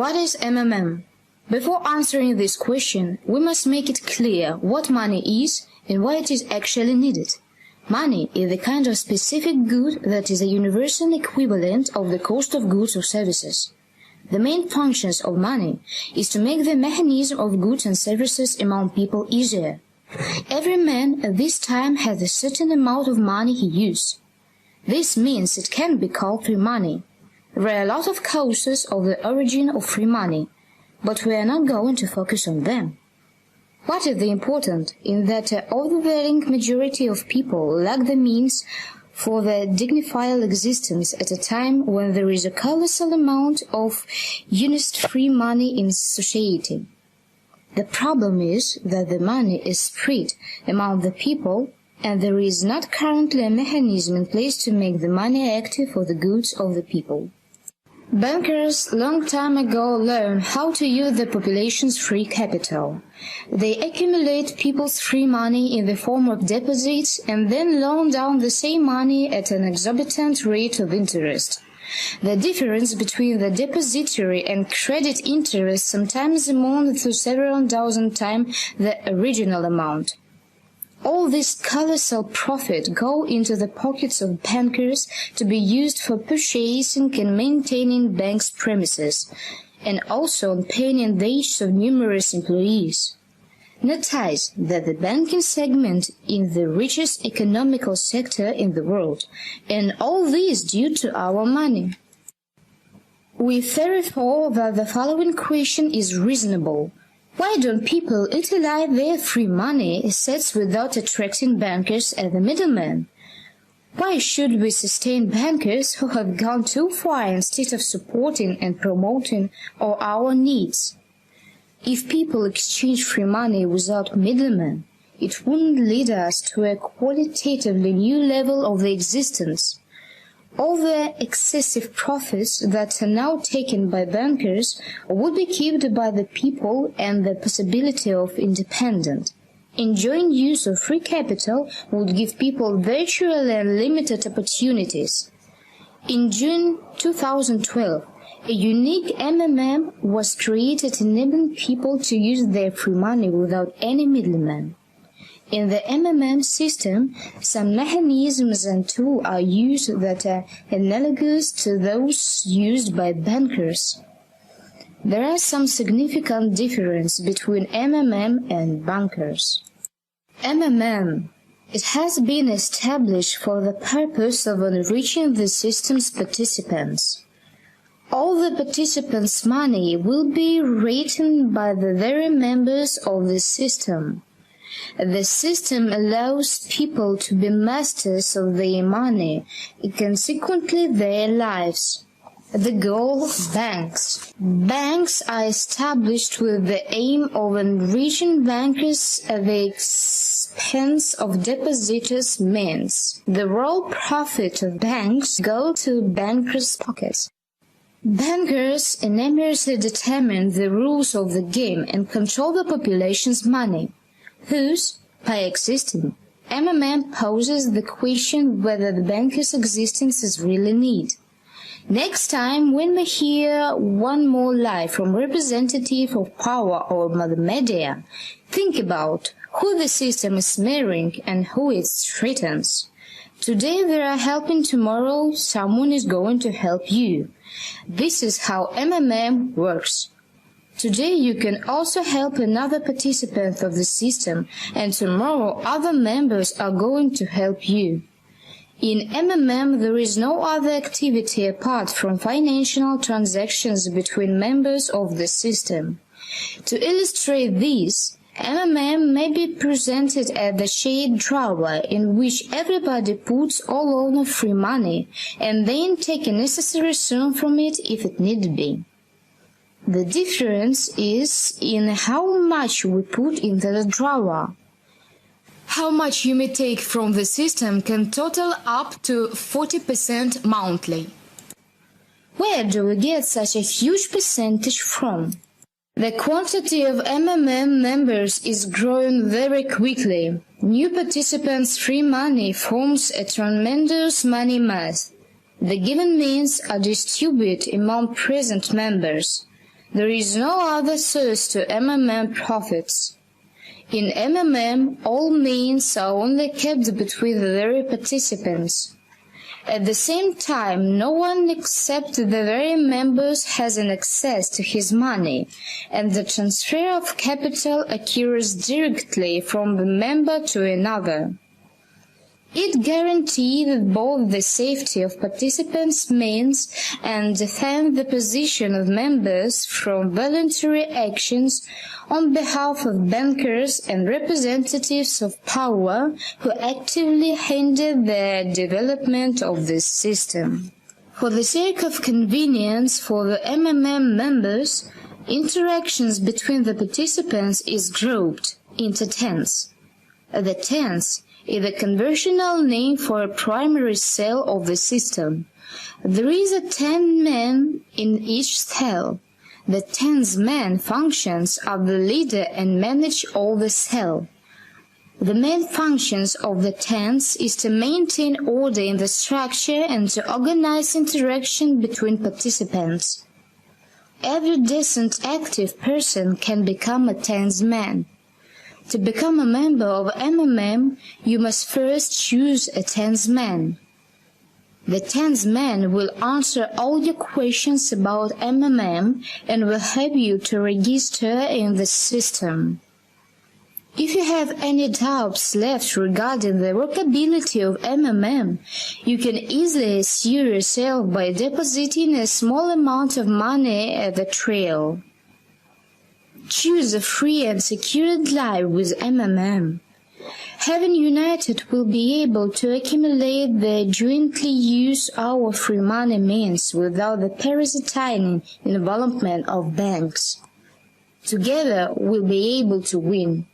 What is MMM? Before answering this question, we must make it clear what money is and why it is actually needed. Money is the kind of specific good that is a universal equivalent of the cost of goods or services. The main functions of money is to make the mechanism of goods and services among people easier. Every man at this time has a certain amount of money he uses. This means it can be called free money. There are a lot of causes of the origin of free money, but we are not going to focus on them. What is the important in that overwhelming majority of people lack the means for their dignified existence at a time when there is a colossal amount of honest free money in society. The problem is that the money is spread among the people, and there is not currently a mechanism in place to make the money active for the goods of the people. Bankers long time ago learned how to use the population's free capital. They accumulate people's free money in the form of deposits and then loan down the same money at an exorbitant rate of interest. The difference between the depository and credit interest sometimes amounts to several dozen times the original amount. All this colossal profit go into the pockets of bankers to be used for purchasing and maintaining banks' premises, and also on paying the wages of numerous employees. Notice that the banking segment is the richest economical sector in the world, and all this due to our money. We therefore that the following question is reasonable. Why don't people utilize their free money assets without attracting bankers as the middlemen? Why should we sustain bankers who have gone too far instead of supporting and promoting all our needs? If people exchange free money without middlemen, it wouldn't lead us to a qualitatively new level of the existence. All the excessive profits that are now taken by bankers would be kept by the people, and the possibility of independent, enjoying use of free capital would give people virtually unlimited opportunities. In June 2012, a unique MMM was created enabling people to use their free money without any middleman. In the MMM system, some mechanisms and tools are used that are analogous to those used by bankers. There are some significant differences between MMM and bankers. MMM. It has been established for the purpose of enriching the system's participants. All the participants' money will be written by the very members of the system. The system allows people to be masters of their money, and consequently their lives. The goal of banks. Banks are established with the aim of enriching bankers at the expense of depositors' means. The raw profit of banks go to bankers' pockets. Bankers enormously determine the rules of the game and control the population's money. Thus, by existing, MMM poses the question whether the banker's existence is really needed. Next time, when we hear one more lie from representative of power or the media, think about who the system is mirroring and who it threatens. Today they are helping, tomorrow someone is going to help you. This is how MMM works. Today you can also help another participant of the system, and tomorrow other members are going to help you. In MMM there is no other activity apart from financial transactions between members of the system. To illustrate this, MMM may be presented as the shade drawer in which everybody puts all owner free money and then take a necessary sum from it if it need be. The difference is in how much we put into the drawer. How much you may take from the system can total up to 40% monthly. Where do we get such a huge percentage from? The quantity of MMM members is growing very quickly. New participants' free money forms a tremendous money mass. The given means are distributed among present members. There is no other source to MMM profits. In MMM, all means are only kept between the very participants. At the same time, no one except the very members has an access to his money, and the transfer of capital occurs directly from the member to another. It guarantees both the safety of participants' means and defends the position of members from voluntary actions on behalf of bankers and representatives of power who actively hinder the development of this system. For the sake of convenience for the MMM members, interactions between the participants is grouped into tens. The tens is the conventional name for a primary cell of the system. There is a 10 man in each cell. The 10th man functions as the leader and manage all the cell. The main functions of the 10th is to maintain order in the structure and to organize interaction between participants. Every decent active person can become a 10th man. To become a member of MMM, you must first choose a 10th man. The 10th man will answer all your questions about MMM and will help you to register in the system. If you have any doubts left regarding the workability of MMM, you can easily assure yourself by depositing a small amount of money at the trail. Choose a free and secured life with MMM. Having united will be able to accumulate the jointly used our free money means without the parasitic involvement of banks. Together we'll be able to win.